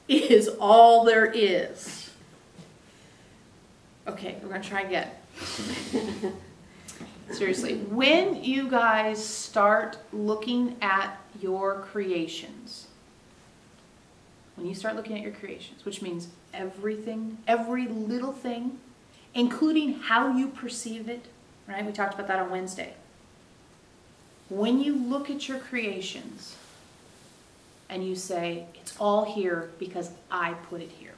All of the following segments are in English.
is all there is. Okay, we're going to try again. Seriously, when you guys start looking at your creations, which means everything, every little thing, including how you perceive it, right? We talked about that on Wednesday. When you look at your creations and you say, it's all here because I put it here.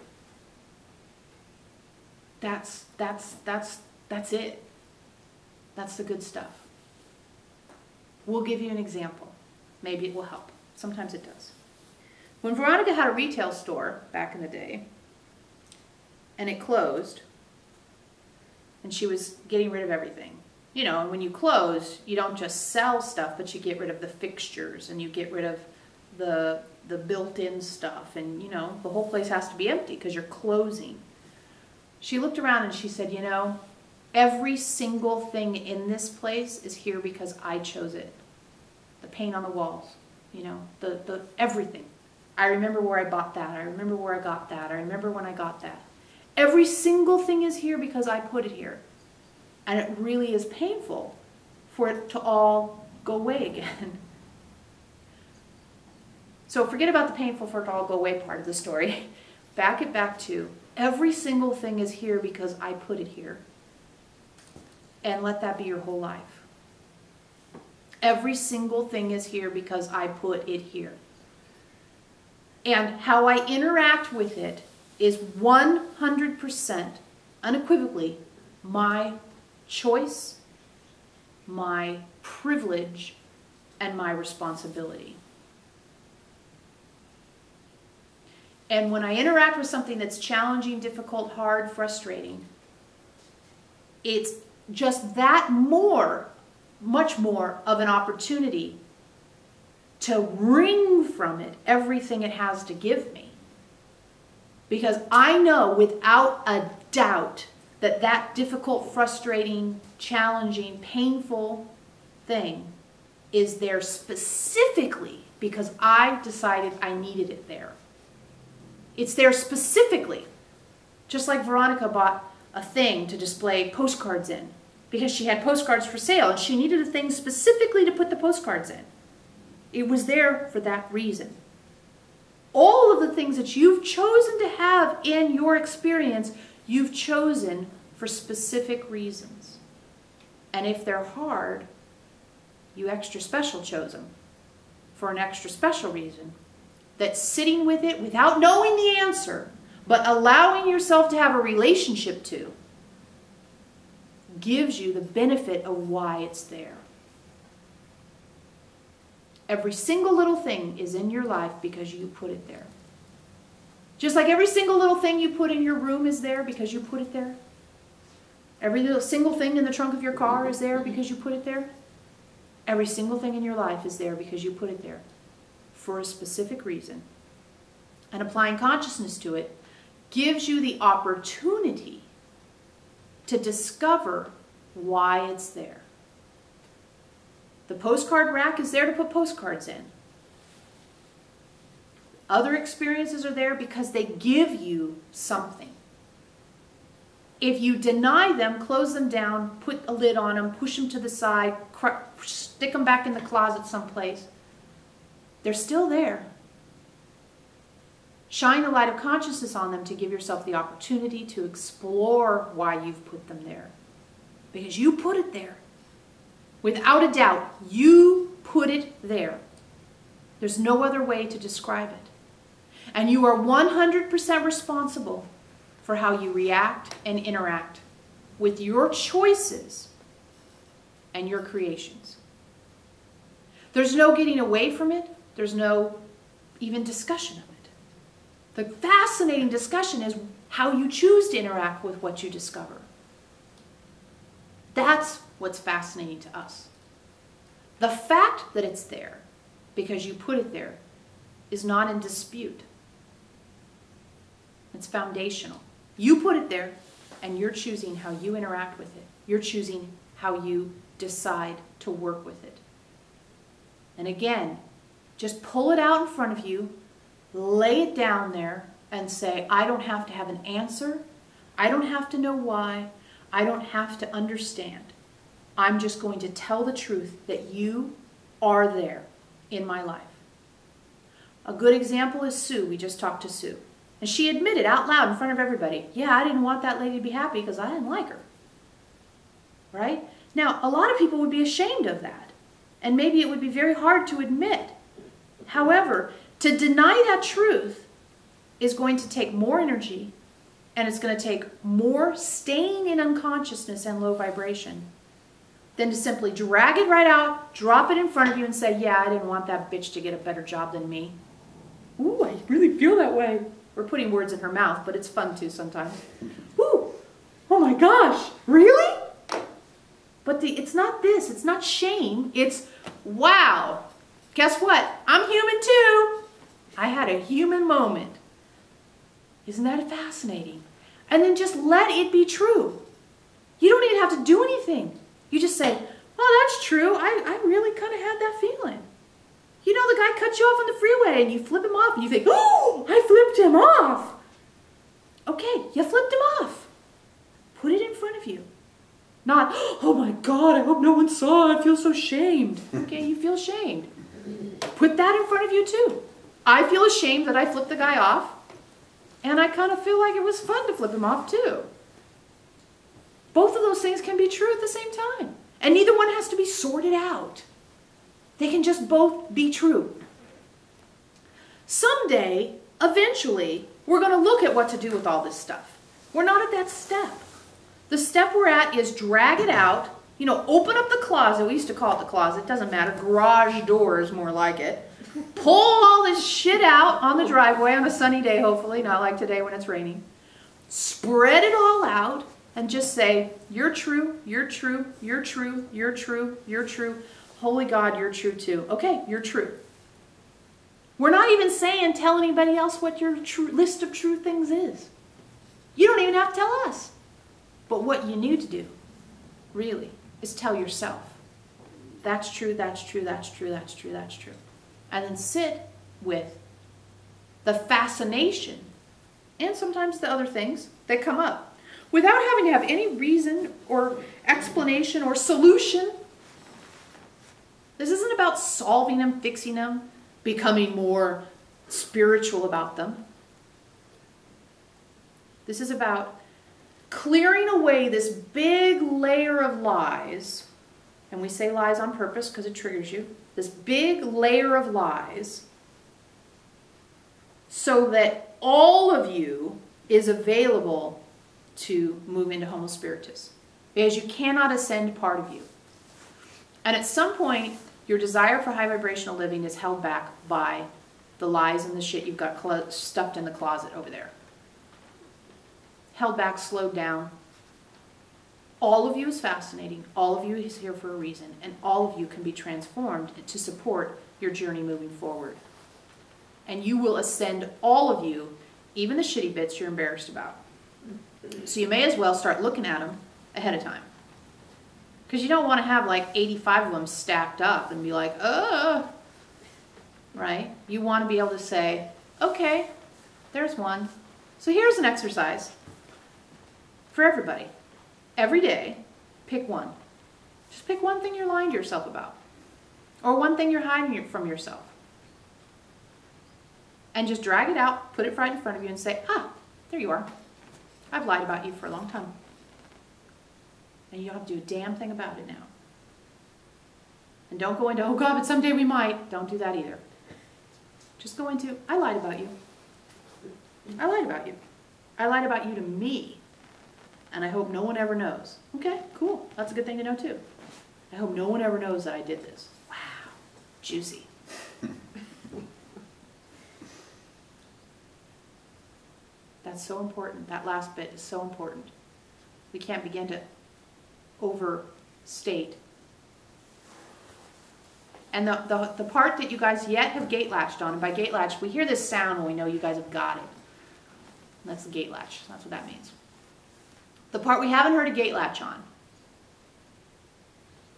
That's it. That's the good stuff. We'll give you an example. Maybe it will help. Sometimes it does. When Veronica had a retail store back in the day, and it closed, and she was getting rid of everything. You know, and when you close, you don't just sell stuff, but you get rid of the fixtures, and you get rid of the built-in stuff, and, you know, the whole place has to be empty because you're closing. She looked around and she said, you know, every single thing in this place is here because I chose it. The paint on the walls, you know, the everything. I remember where I bought that. I remember where I got that. I remember when I got that. Every single thing is here because I put it here. And it really is painful for it to all go away again. So forget about the painful for it to all go away part of the story. Back it back to every single thing is here because I put it here. And let that be your whole life. Every single thing is here because I put it here. And how I interact with it is 100% unequivocally my choice, my privilege, and my responsibility. And when I interact with something that's challenging, difficult, hard, frustrating, it's just that much more of an opportunity to wring from it everything it has to give me. Because I know without a doubt that that difficult, frustrating, challenging, painful thing is there specifically because I decided I needed it there. It's there specifically. Just like Veronica bought a thing to display postcards in because she had postcards for sale and she needed a thing specifically to put the postcards in. It was there for that reason. All of the things that you've chosen to have in your experience, you've chosen for specific reasons. And if they're hard, you extra special chose them for an extra special reason. That sitting with it without knowing the answer, but allowing yourself to have a relationship to, gives you the benefit of why it's there. Every single little thing is in your life because you put it there. Just like every single little thing you put in your room is there because you put it there. Every little single thing in the trunk of your car is there because you put it there. Every single thing in your life is there because you put it there for a specific reason. And applying consciousness to it gives you the opportunity to discover why it's there. The postcard rack is there to put postcards in. Other experiences are there because they give you something. If you deny them, close them down, put a lid on them, push them to the side, stick them back in the closet someplace, they're still there. Shine the light of consciousness on them to give yourself the opportunity to explore why you've put them there. Because you put it there. Without a doubt, you put it there. There's no other way to describe it. And you are 100% responsible for how you react and interact with your choices and your creations. There's no getting away from it. There's no even discussion of it. The fascinating discussion is how you choose to interact with what you discover. That's what's fascinating to us. The fact that it's there, because you put it there, is not in dispute. It's foundational. You put it there, and you're choosing how you interact with it. You're choosing how you decide to work with it. And again, just pull it out in front of you, lay it down there, and say, I don't have to have an answer. I don't have to know why. I don't have to understand. I'm just going to tell the truth that you are there in my life. A good example is Sue. We just talked to Sue. And she admitted out loud in front of everybody, yeah, I didn't want that lady to be happy because I didn't like her. Right? Now, a lot of people would be ashamed of that. And maybe it would be very hard to admit. However, to deny that truth is going to take more energy, and it's going to take more staying in unconsciousness and low vibration than to simply drag it right out, drop it in front of you and say, yeah, I didn't want that bitch to get a better job than me. Ooh, I really feel that way. We're putting words in her mouth, but it's fun too sometimes. Ooh, oh my gosh, really? But it's not this, it's not shame, it's wow. Guess what? I'm human too. I had a human moment. Isn't that fascinating? And then just let it be true. You don't even have to do anything. You just say, well, that's true. I really kind of had that feeling. You know, the guy cut you off on the freeway and you flip him off and you think, oh, I flipped him off. Okay, you flipped him off. Put it in front of you. Not, oh my God, I hope no one saw. I feel so shamed. Okay, you feel shamed. Put that in front of you too. I feel ashamed that I flipped the guy off. And I kind of feel like it was fun to flip him off too. Both of those things can be true at the same time. And neither one has to be sorted out. They can just both be true. Someday, eventually, we're going to look at what to do with all this stuff. We're not at that step. The step we're at is drag it out, you know, open up the closet. We used to call it the closet. Doesn't matter. Garage door is more like it. Pull all this shit out on the driveway on a sunny day, hopefully, not like today when it's raining. Spread it all out and just say, you're true, you're true, you're true, you're true, you're true. Holy God, you're true too. Okay, you're true. We're not even saying tell anybody else what your list of true things is. You don't even have to tell us. But what you need to do, really, is tell yourself. That's true, that's true, that's true, that's true, that's true. And then sit with the fascination and sometimes the other things that come up without having to have any reason or explanation or solution. This isn't about solving them, fixing them, becoming more spiritual about them. This is about clearing away this big layer of lies, and we say lies on purpose because it triggers you, this big layer of lies, so that all of you is available to move into Homo Spiritus. Because you cannot ascend part of you. And at some point, your desire for high vibrational living is held back by the lies and the shit you've got stuffed in the closet over there. Held back, slowed down. All of you is fascinating. All of you is here for a reason. And all of you can be transformed to support your journey moving forward. And you will ascend, all of you, even the shitty bits you're embarrassed about. So you may as well start looking at them ahead of time. Because you don't want to have like 85 of them stacked up and be like, right? You want to be able to say, okay, there's one. So here's an exercise for everybody. Every day, pick one. Just pick one thing you're lying to yourself about. Or one thing you're hiding from yourself. And just drag it out, put it right in front of you and say, ah, there you are. I've lied about you for a long time. And you don't have to do a damn thing about it now. And don't go into, oh God, but someday we might. Don't do that either. Just go into, I lied about you. I lied about you. I lied about you to me. And I hope no one ever knows. Okay, cool. That's a good thing to know too. I hope no one ever knows that I did this. Wow. Juicy. That's so important. That last bit is so important. We can't begin to overstate. And the part that you guys yet have gate latched on, and by gate latch, we hear this sound when we know you guys have got it. And that's the gate latch. That's what that means. The part we haven't heard a gate latch on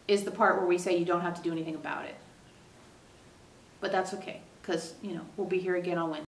is the part where we say you don't have to do anything about it. But that's okay, because, you know, we'll be here again on Wednesday.